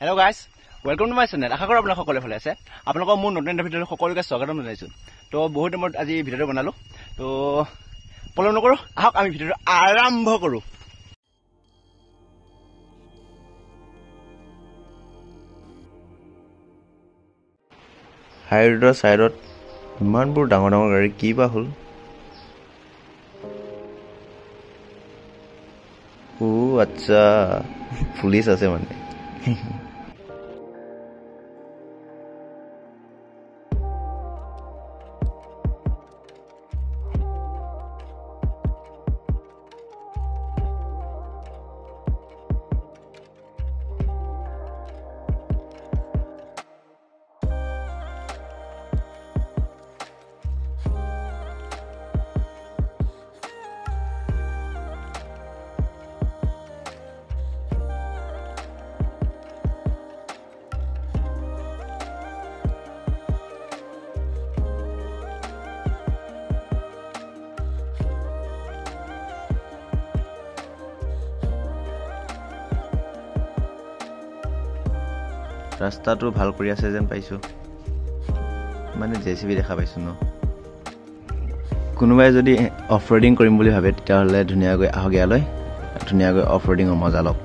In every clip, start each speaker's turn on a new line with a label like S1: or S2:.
S1: Hello guys, welcome to my channel. আশা কৰো আপোনালোক সকলোৱে ভালে আছে। আপোনালোকক মোৰ নতুন ভিডিঅ'লৈ সকলোকে স্বাগতম জনাইছো। তো বহুত দিনৰ আজি ভিডিঅ'টো বনালো। তো পলম নকৰো, আহক আমি ভিডিঅ'টো আৰম্ভ কৰো।
S2: হাইৰোডৰ সাইডত ইমানবোৰ ডাঙৰ ডাঙৰ গাড়ী কি বা হ'ল? ও আচ্ছা, পুলিচ আছে মানে। ৰাস্তাটো ভাল কৰি আছে যেন পাইছো, মানে জেচিবি দেখা পাইছো ন। কোনোবাই যদি অফ ৰোডিং কৰিম বুলি ভাবে তেতিয়াহ'লে ধুনীয়াকৈ আহক ইয়ালৈ, ধুনীয়াকৈ অফ ৰোডিঙৰ মজা লওক।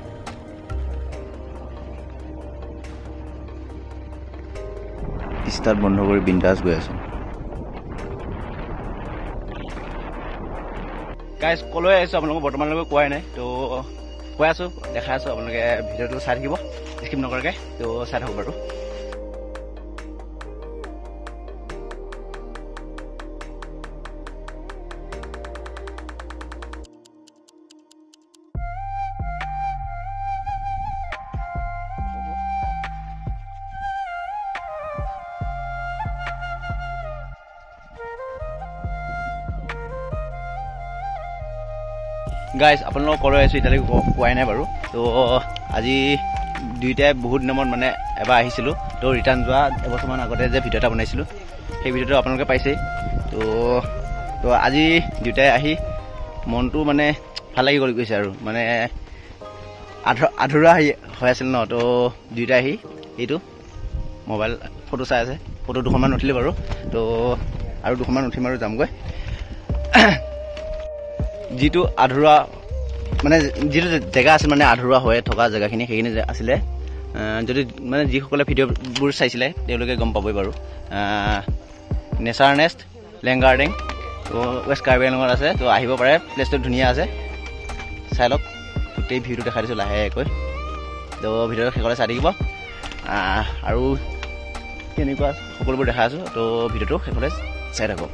S2: ষ্টাৰ্ট বন্ধ কৰি বিন্দাছ গৈ আছো।
S1: গাইজ কলৈ আহিছো আপোনালোকক বৰ্তমানলৈকে কোৱাই নাই। তো কৈ আছো, দেখাই আছো, আপোনালোকে ভিডিঅ'টো চাই থাকিব স্কিপ নকৰাকৈ। তো চাই থাকোঁ বাৰু। গাইজ আপোনালোকক কলৈ আহিছোঁ এতিয়ালৈকে কোৱাই নাই বাৰু। তো আজি দুইটাই বহুত দিনৰ মূৰত মানে এবাৰ আহিছিলোঁ। তো ৰিটাৰ্ণ যোৱা এবছৰমান আগতে যে ভিডিঅ' এটা বনাইছিলোঁ সেই ভিডিঅ'টো আপোনালোকে পাইছেই। তো আজি দুইটাই আহি মনটো মানে ভাল লাগি গৈছে আৰু মানে আধৰুৱা হৈ আছিল ন। তো দুইটাই আহি এইটো মোবাইল ফটো চাই আছে। ফটো দুখনমান উঠিলে বাৰু। তো আৰু দুখনমান উঠিম আৰু যামগৈ। যিটো আধৰুৱা মানে যিটো জেগা আছিল মানে আধৰুৱা হৈ থকা জেগাখিনি সেইখিনি আছিলে। যদি মানে যিসকলে ভিডিঅ'বোৰ চাইছিলে তেওঁলোকে গম পাবই বাৰু। নেচাৰ নেষ্ট লেংগাৰ্ডিং তো ৱেষ্ট কাৰ্বি আংলঙত আছে। তো আহিব পাৰে, প্লেচটো ধুনীয়া আছে, চাই লওক। গোটেই ভিউটো দেখাই দিছোঁ লাহেকৈ। তো ভিডিঅ'টো শেষলৈ চাই থাকিব আৰু কেনেকুৱা সকলোবোৰ দেখাই আছোঁ। তো ভিডিঅ'টো শেষলৈ চাই থাকক।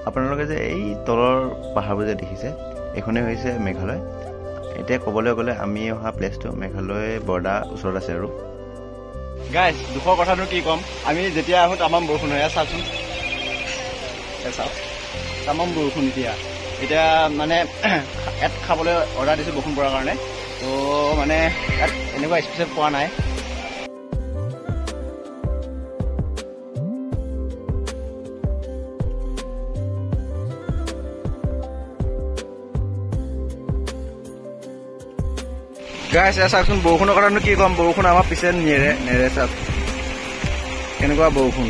S1: আপোনালোকে যে এই তলৰ পাহাৰবোৰ যে দেখিছে এইখনেই হৈছে মেঘালয়। এতিয়া ক'বলৈ গ'লে আমি অহা প্লেচটো মেঘালয় বৰ্ডাৰ ওচৰত আছে আৰু। গাইজ দুখৰ কথাটো কি ক'ম, আমি যেতিয়া আহোঁ তামাম বৰষুণ হয়। চাওকচোন, চাওক তামাম বৰষুণ এতিয়া মানে ইয়াত খাবলৈ অৰ্ডাৰ দিছোঁ বৰষুণ পৰাৰ কাৰণে। তো মানে ইয়াত এনেকুৱা স্পেচিয়েল পোৱা নাই। গাইছ চাওকচোন বৰষুণৰ কাৰণে কি ক'ম, বৰষুণ আমাৰ পিছে নেৰে চাওক কেনেকুৱা বৰষুণ।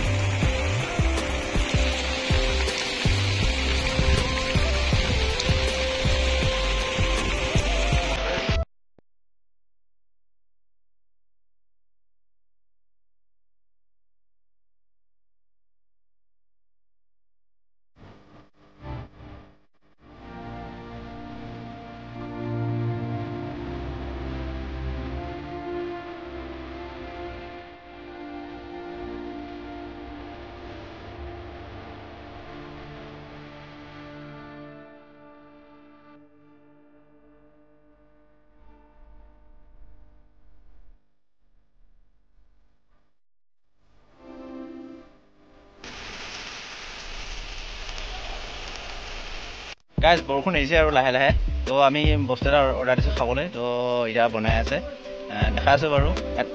S1: গাইজ বৰষুণ আহিছে আৰু লাহে লাহে। তো আমি বস্তু এটা অৰ্ডাৰ দিছোঁ খাবলৈ। তো এতিয়া বনাই আছে, দেখাই আছোঁ বাৰু ইয়াত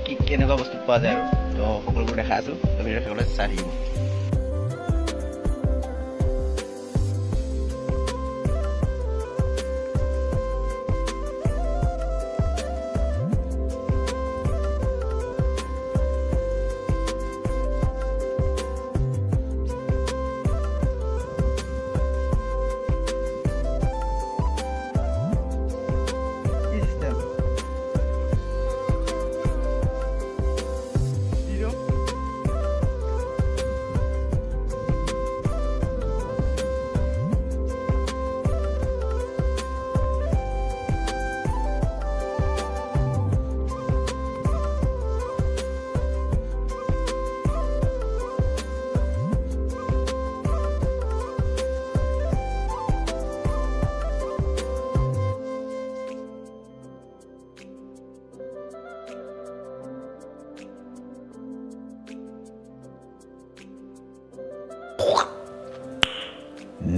S1: কি কেনেকুৱা বস্তু পোৱা যায় আৰু। তো সকলোবোৰ দেখাই আছোঁ, তো ভিডিঅ' শেষলৈ চাই থাকিব।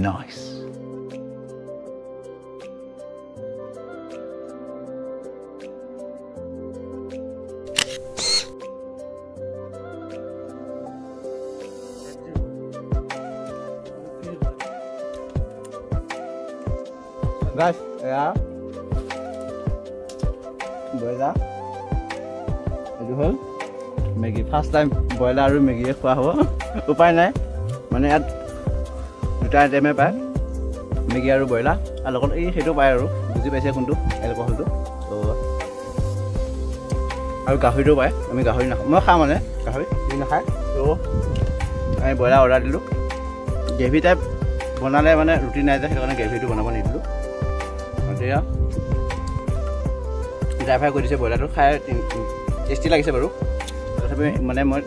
S1: Nice. Guys, ya. Boiler. Itu hal. Maggi first time boiler aru Maggi khua hobo. Upai nai. Mane at দুটা আইটেমে পায়, মেগী আৰু ব্ৰইলাৰ, আৰু লগত এই সেইটো পায় আৰু বুজি পাইছে কোনটো এলকহলটো। তো আৰু গাহৰিটো পায়, আমি গাহৰি নাখাওঁ, মই খাওঁ মানে গাহৰি সি নাখায়। তো আমি ব্ৰইলাৰ অৰ্ডাৰ দিলোঁ। গ্ৰেভি টাইপ বনালে মানে ৰুটি নাই যে, সেইটো কাৰণে গ্ৰেভিটো বনাব নিদিলোঁ। এতিয়া ড্ৰাই ফ্ৰাই কৰি দিছে ব্ৰইলাৰটো, খাই টেষ্টি লাগিছে বাৰু। তথাপি মানে মই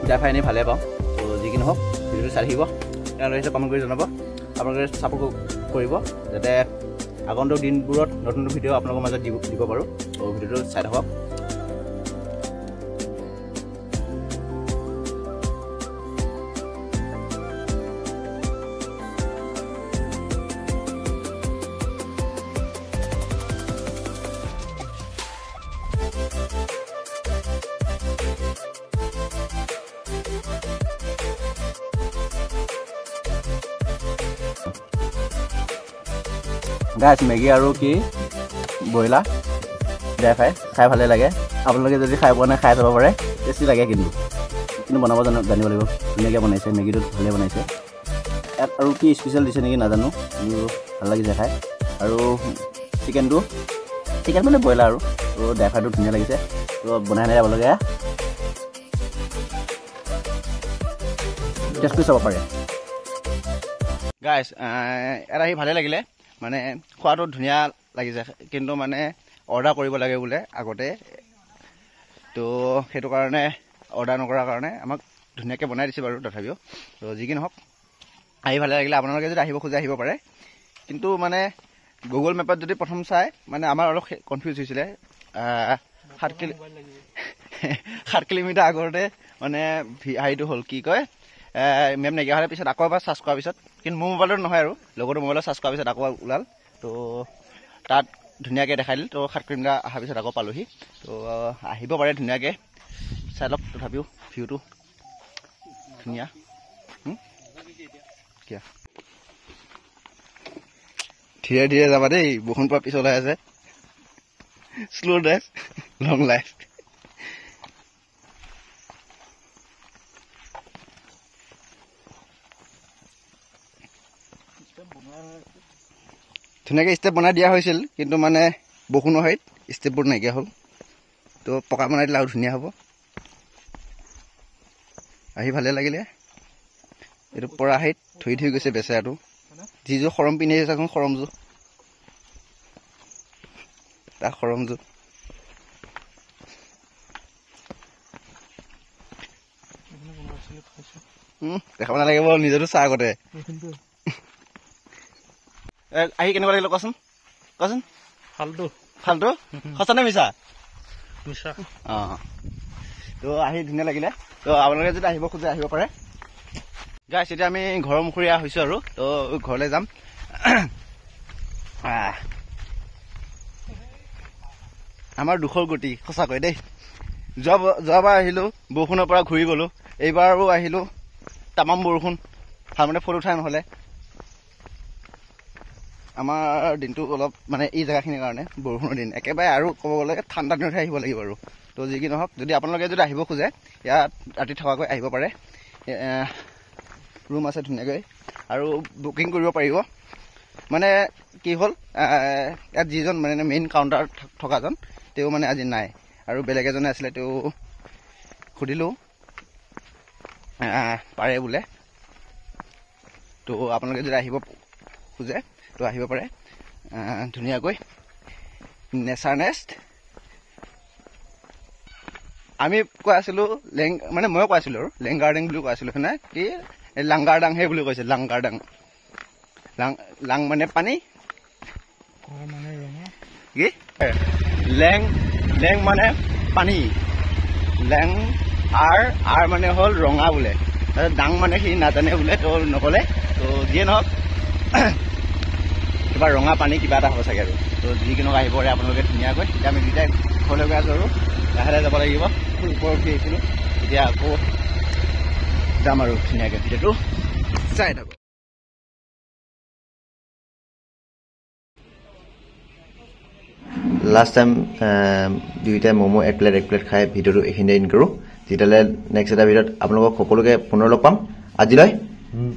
S1: ড্ৰাই ফ্ৰাই এনেই ভালে পাওঁ। তো যি কি নহওক ভিডিঅ'টো চাই থাকিব, তেওঁলোকে কমেণ্ট কৰি জনাব, আপোনালোকে ছাপোৰ্ট কৰিব যাতে আগন্তুক দিনবোৰত নতুন নতুন ভিডিঅ' আপোনালোকৰ মাজত দিব পাৰোঁ। তো ভিডিঅ'টো চাই থাকক। গাইছ মেগী আৰু কি ব্ৰইলাৰ ড্ৰাই ফ্ৰাই খাই ভালে লাগে। আপোনালোকে যদি খাই পোৱা নাই খাই চাব পাৰে, টেষ্টি লাগে। কিন্তু বনাব জানিব লাগিব। ধুনীয়াকৈ বনাইছে, মেগীটো ভালে বনাইছে। ইয়াত আৰু কি স্পেচিয়েল দিছে নেকি নাজানো, কিন্তু ভাল লাগিছে খাই। আৰু চিকেন মানে ব্ৰইলাৰ আৰু তো ড্ৰাই ফ্ৰাইটো ধুনীয়া লাগিছে। তো বনাই নাই আপোনালোকে টেষ্ট কৰি চাব পাৰে। গাইছ ইয়াত আহি ভালে লাগিলে, মানে খোৱাটো ধুনীয়া লাগিছে, কিন্তু মানে অৰ্ডাৰ কৰিব লাগে বোলে আগতে। তো সেইটো কাৰণে অৰ্ডাৰ নকৰাৰ কাৰণে আমাক ধুনীয়াকৈ বনাই দিছে বাৰু তথাপিও। তো যি কি নহওক আহি ভালে লাগিলে। আপোনালোকে যদি আহিব খোজে আহিব পাৰে, কিন্তু মানে গুগল মেপত যদি প্ৰথম চাই মানে আমাৰ অলপ কনফিউজ হৈছিলে। 7 7 কিলোমিটাৰ আগতে মানে হাইটো হ'ল কি কয় মেম নাইকিয়া হ'লে পিছত আকৌ এবাৰ চাৰ্জ কৰাৰ পিছত কিন্তু মোৰ মোবাইলত নহয় আৰু লগতো মোবাইলত চাৰ্জ কৰাৰ পিছত আকৌ ওলাল তো তাত ধুনীয়াকৈ দেখাই দিল তো 7 কিলোমিটাৰ অহাৰ পিছত আকৌ পালোহি তো আহিব পাৰে ধুনীয়াকৈ চাই লওক তথাপিও ভিউটো ধুনীয়া কিয় ধীৰে ধীৰে যাবা দেই বৰষুণ পৰা পিছলৈ আছে শ্ল' ড্ৰাইভ লং লাইফ ধুনীয়াকৈ ষ্টেপ বনাই দিয়া হৈছিল কিন্তু মানে বৰষুণৰ হাইত ষ্টেপবোৰ নাইকিয়া হ'ল তো পকা বনাই দিলে আৰু ধুনীয়া হ'ব আহি ভালে লাগিলে এইটো পৰা হাইত ধুই ধুই গৈছে বেচেৰাটো যিযোৰ খৰম পিন্ধি আহিছে এখন খৰমযোৰ তাৰ খৰমযোৰ দেখাব নালাগিব নিজৰো চাহ আগতে আহি কেনেকুৱা লাগিলে কচোন কচোন ফাল্টু ফাল্টু সঁচা নে মিছা মিছা অঁ তো আহি ধুনীয়া লাগিলে তো আপোনালোকে যদি আহিব খোজে আহিব পাৰে গাইছ এতিয়া আমি ঘৰৰ মুখৰীয়া হৈছোঁ আৰু তো ঘৰলৈ যাম আমাৰ দুখৰ গতি সঁচাকৈ দেই যোৱাবাৰ আহিলোঁ বৰষুণৰ পৰা ঘূৰি গ'লোঁ এইবাৰো আহিলোঁ তামাম বৰষুণ ভালমতে ফটো উঠাই নহ'লে আমাৰ দিনটো অলপ মানে এই জেগাখিনিৰ কাৰণে বৰষুণৰ দিন একেবাৰে আৰু ক'ব গ'লে ঠাণ্ডা দিনতহে আহিব লাগিব আৰু তো যি কি নহওক যদি আপোনালোকে যদি আহিব খোজে ইয়াত ৰাতি থকাকৈ আহিব পাৰে ৰুম আছে ধুনীয়াকৈ আৰু বুকিং কৰিব পাৰিব মানে কি হ'ল ইয়াত যিজন মানে মেইন কাউণ্টাৰ থকাজন তেওঁ মানে আজি নাই আৰু বেলেগ এজনে আছিলে তেওঁ সুধিলোঁ পাৰে বোলে তো আপোনালোকে যদি আহিব খোজে তো আহিব পাৰে ধুনীয়াকৈ নেচাৰ নেষ্ট আমি কৈ আছিলোঁ মানে ময়ো কৈ আছিলোঁ আৰু লেংগাৰডাং বুলি কৈ আছিলোঁ হয়নে কি লাংগাৰডাংহে বুলি কৈছে লাংগাৰডাং লাং মানে পানী কি লেং লেং মানে পানী লেং আৰ মানে হ'ল ৰঙা বোলে ডাং মানে সি নাজানে বোলে তো নক'লে তো যিয়ে নহওক কিবা ৰঙা পানী কিবা এটা হ'ব চাগে আৰু তো যিকোনো আহিব পাৰে আপোনালোকে ধুনীয়াকৈ এতিয়া আমি দুইটাই ঘৰলৈ গৈ আছোঁ আৰু লাহে লাহে যাব লাগিব ওপৰত উঠি আহিছিলোঁ এতিয়া আকৌ যাম আৰু ধুনীয়াকৈ ভিডিঅ'টো চাই থাকোঁ
S2: লাষ্ট টাইম দুয়োটাই ম'ম' এক প্লেট খাই ভিডিঅ'টো এইখিনিতে এণ্ড কৰোঁ তেতিয়াহ'লে নেক্সট এটা ভিডিঅ'ত আপোনালোকক সকলোকে পুনৰ লগ পাম আজিলৈ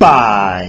S2: বাই